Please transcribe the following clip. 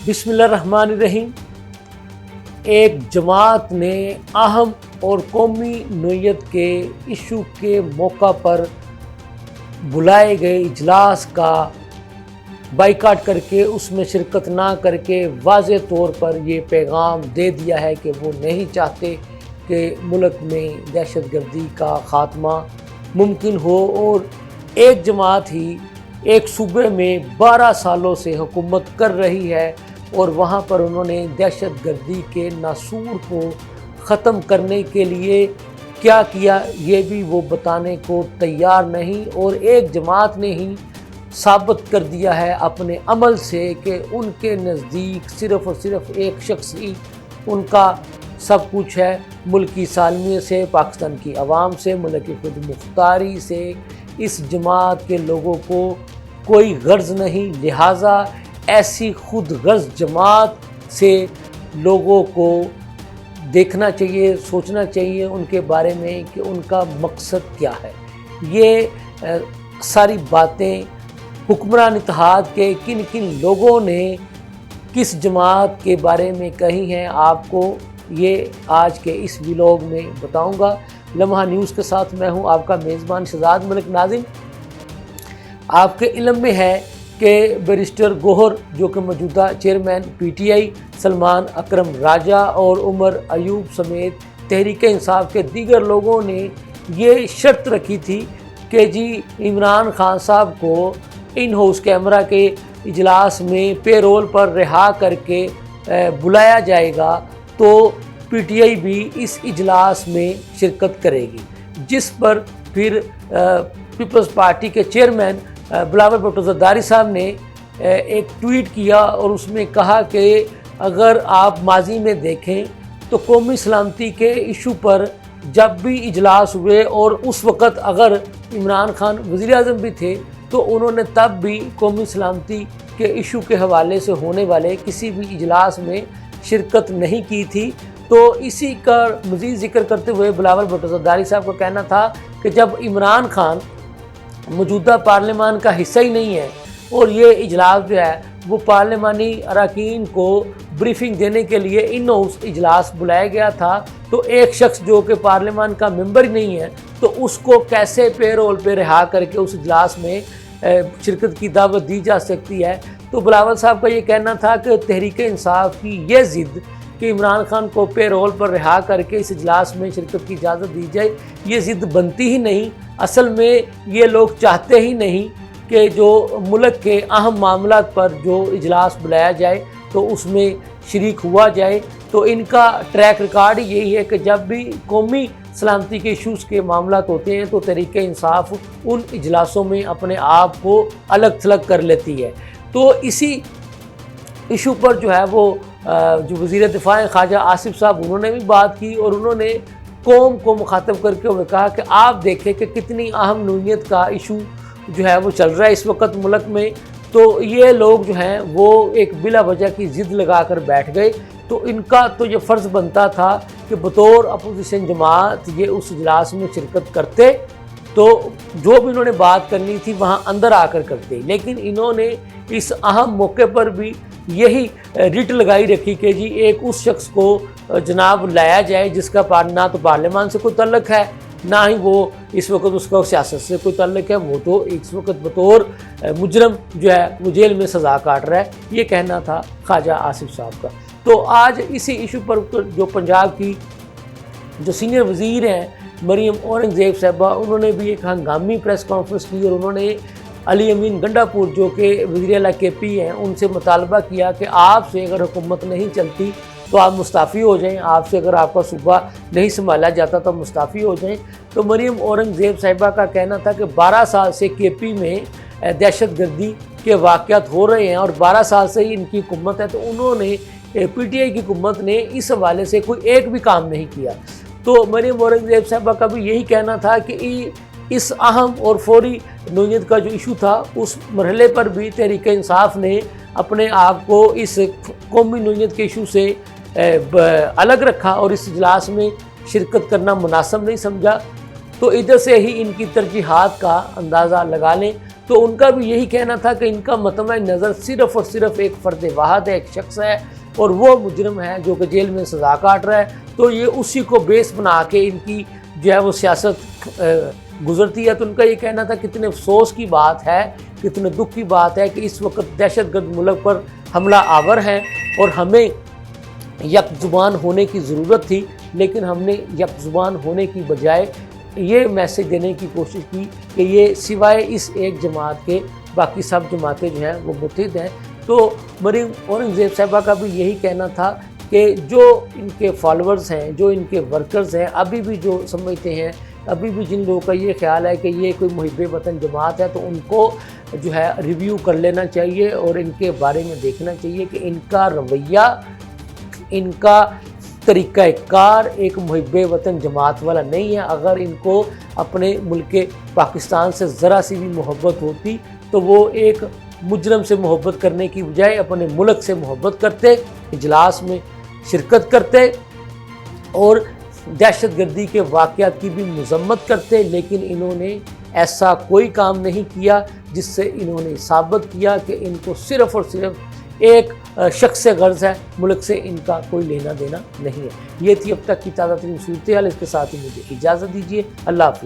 بسم اللہ الرحمن الرحیم۔ ایک جماعت نے اہم اور قومی نوعیت کے ایشو کے موقع پر بلائے گئے اجلاس کا بائیکاٹ کر کے اس میں شرکت نہ کر کے واضح طور پر یہ پیغام دے دیا ہے کہ وہ نہیں چاہتے کہ ملک میں دہشت گردی کا خاتمہ ممکن ہو، اور ایک جماعت ہی ایک صوبے میں 12 سالوں سے حکومت کر رہی ہے اور وہاں پر انہوں نے دہشت گردی کے ناسور کو ختم کرنے کے لیے کیا کیا یہ بھی وہ بتانے کو تیار نہیں، اور ایک جماعت نے ہی ثابت کر دیا ہے اپنے عمل سے کہ ان کے نزدیک صرف اور صرف ایک شخص ہی ان کا سب کچھ ہے، ملکی سالمیت سے، پاکستان کی عوام سے، ملک کی خود مختاری سے اس جماعت کے لوگوں کو کوئی غرض نہیں، لہٰذا ایسی خود غرض جماعت سے لوگوں کو دیکھنا چاہیے، سوچنا چاہیے ان کے بارے میں کہ ان کا مقصد کیا ہے۔ یہ ساری باتیں حکمران اتحاد کے کن کن لوگوں نے کس جماعت کے بارے میں کہی ہیں، آپ کو یہ آج کے اس ویلاگ میں بتاؤں گا۔ لمحہ نیوز کے ساتھ میں ہوں آپ کا میزبان شہزاد ملک ناظم۔ آپ کے علم میں ہے کہ بیرسٹر گوہر جو کہ موجودہ chairman P T I, Salman Akram Raja اور عمر ایوب سمیت تحریک انصاف کے دیگر لوگوں نے یہ شرط رکھی تھی کہ جی عمران خان صاحب کو ان ہاؤس کیمرہ کے اجلاس میں پے رول پر رہا کر کے بلایا جائے گا تو پی ٹی آئی بھی اس اجلاس میں شرکت کرے گی، جس پر پھر پیپلز پارٹی کے چیئرمین بلاول بھٹو زرداری صاحب نے ایک ٹویٹ کیا اور اس میں کہا کہ اگر آپ ماضی میں دیکھیں تو قومی سلامتی کے ایشو پر جب بھی اجلاس ہوئے اور اس وقت اگر عمران خان وزیر اعظم بھی تھے تو انہوں نے تب بھی قومی سلامتی کے ایشو کے حوالے سے ہونے والے کسی بھی اجلاس میں شرکت نہیں کی تھی۔ تو اسی کا مزید ذکر کرتے ہوئے بلاول بھٹو زرداری صاحب کا کہنا تھا کہ جب عمران خان موجودہ پارلیمان کا حصہ ہی نہیں ہے اور یہ اجلاس جو ہے وہ پارلیمانی اراکین کو بریفنگ دینے کے لیے ان ہاؤس اجلاس بلایا گیا تھا، تو ایک شخص جو کہ پارلیمان کا ممبر ہی نہیں ہے تو اس کو کیسے پے رول پہ رہا کر کے اس اجلاس میں شرکت کی دعوت دی جا سکتی ہے۔ تو بلاول صاحب کا یہ کہنا تھا کہ تحریک انصاف کی یہ ضد کہ عمران خان کو پے رول پر رہا کر کے اس اجلاس میں شرکت کی اجازت دی جائے، یہ ضد بنتی ہی نہیں۔ اصل میں یہ لوگ چاہتے ہی نہیں کہ جو ملک کے اہم معاملات پر جو اجلاس بلایا جائے تو اس میں شریک ہوا جائے۔ تو ان کا ٹریک ریکارڈ یہی ہے کہ جب بھی قومی سلامتی کے ایشوز کے معاملات ہوتے ہیں تو تحریک انصاف ان اجلاسوں میں اپنے آپ کو الگ تھلگ کر لیتی ہے۔ تو اسی ایشو پر جو ہے وہ جو وزیر دفاع خواجہ آصف صاحب انہوں نے بھی بات کی اور انہوں نے قوم کو مخاطب کر کے کہا کہ آپ دیکھیں کہ کتنی اہم نوعیت کا ایشو جو ہے وہ چل رہا ہے اس وقت ملک میں، تو یہ لوگ جو ہیں وہ ایک بلا وجہ کی ضد لگا کر بیٹھ گئے۔ تو ان کا تو یہ فرض بنتا تھا کہ بطور اپوزیشن جماعت یہ اس اجلاس میں شرکت کرتے، تو جو بھی انہوں نے بات کرنی تھی وہاں اندر آ کر کرتے، لیکن انہوں نے اس اہم موقع پر بھی یہی رٹ لگائی رکھی کہ جی ایک اس شخص کو جناب لایا جائے جس کا نہ تو پارلیمان سے کوئی تعلق ہے نہ ہی وہ اس وقت اس کا سیاست سے کوئی تعلق ہے، وہ تو اس وقت بطور مجرم جو ہے وہ جیل میں سزا کاٹ رہا ہے، یہ کہنا تھا خواجہ آصف صاحب کا۔ تو آج اسی ایشو پر جو پنجاب کی جو سینئر وزیر ہیں مریم اورنگزیب صاحبہ، انہوں نے بھی ایک ہنگامی پریس کانفرنس کی اور انہوں نے علی امین گنڈا پور جو کہ وزیر اعلیٰ کے پی ہیں ان سے مطالبہ کیا کہ آپ سے اگر حکومت نہیں چلتی تو آپ مستعفی ہو جائیں، آپ سے اگر آپ کا صوبہ نہیں سنبھالا جاتا تو مستعفی ہو جائیں۔ تو مریم اورنگزیب صاحبہ کا کہنا تھا کہ 12 سال سے کے پی میں دہشت گردی کے واقعات ہو رہے ہیں اور 12 سال سے ہی ان کی حکومت ہے، تو انہوں نے پی ٹی آئی کی حکومت نے اس حوالے سے کوئی ایک بھی کام نہیں کیا۔ تو مریم اورنگزیب صاحبہ کا بھی یہی کہنا تھا کہ اس اہم اور فوری نوعیت کا جو ایشو تھا اس مرحلے پر بھی تحریک انصاف نے اپنے آپ کو اس قومی نوعیت کے ایشو سے الگ رکھا اور اس اجلاس میں شرکت کرنا مناسب نہیں سمجھا۔ تو ادھر سے ہی ان کی ترجیحات کا اندازہ لگا لیں۔ تو ان کا بھی یہی کہنا تھا کہ ان کا مطمع نظر صرف اور صرف ایک فرد واحد ہے، ایک شخص ہے، اور وہ مجرم ہے جو کہ جیل میں سزا کاٹ رہا ہے، تو یہ اسی کو بیس بنا کے ان کی جو ہے وہ سیاست گزرتی ہے۔ تو ان کا یہ کہنا تھا کتنے افسوس کی بات ہے، کتنے دکھ کی بات ہے کہ اس وقت دہشت گرد ملک پر حملہ آور ہیں، اور ہمیں یک زبان ہونے کی ضرورت تھی، لیکن ہم نے یک زبان ہونے کی بجائے یہ میسج دینے کی کوشش کی کہ یہ سوائے اس ایک جماعت کے باقی سب جماعتیں جو ہیں وہ متحد ہیں۔ تو مریم اورنگزیب صاحبہ کا بھی یہی کہنا تھا کہ جو ان کے فالورز ہیں، جو ان کے ورکرز ہیں، ابھی بھی جو سمجھتے ہیں، ابھی بھی جن لوگوں کا یہ خیال ہے کہ یہ کوئی محب وطن جماعت ہے، تو ان کو جو ہے ریویو کر لینا چاہیے اور ان کے بارے میں دیکھنا چاہیے کہ ان کا رویہ، ان کا طریقہ کار ایک محب وطن جماعت والا نہیں ہے۔ اگر ان کو اپنے ملک پاکستان سے ذرا سی بھی محبت ہوتی تو وہ ایک مجرم سے محبت کرنے کی بجائے اپنے ملک سے محبت کرتے، اجلاس میں شرکت کرتے اور دہشت گردی کے واقعات کی بھی مذمت کرتے، لیکن انہوں نے ایسا کوئی کام نہیں کیا جس سے انہوں نے ثابت کیا کہ ان کو صرف اور صرف ایک شخص سے غرض ہے، ملک سے ان کا کوئی لینا دینا نہیں ہے۔ یہ تھی اب تک کی تازہ ترین صورتحال، اس کے ساتھ ہی مجھے اجازت دیجیے، اللہ حافظ۔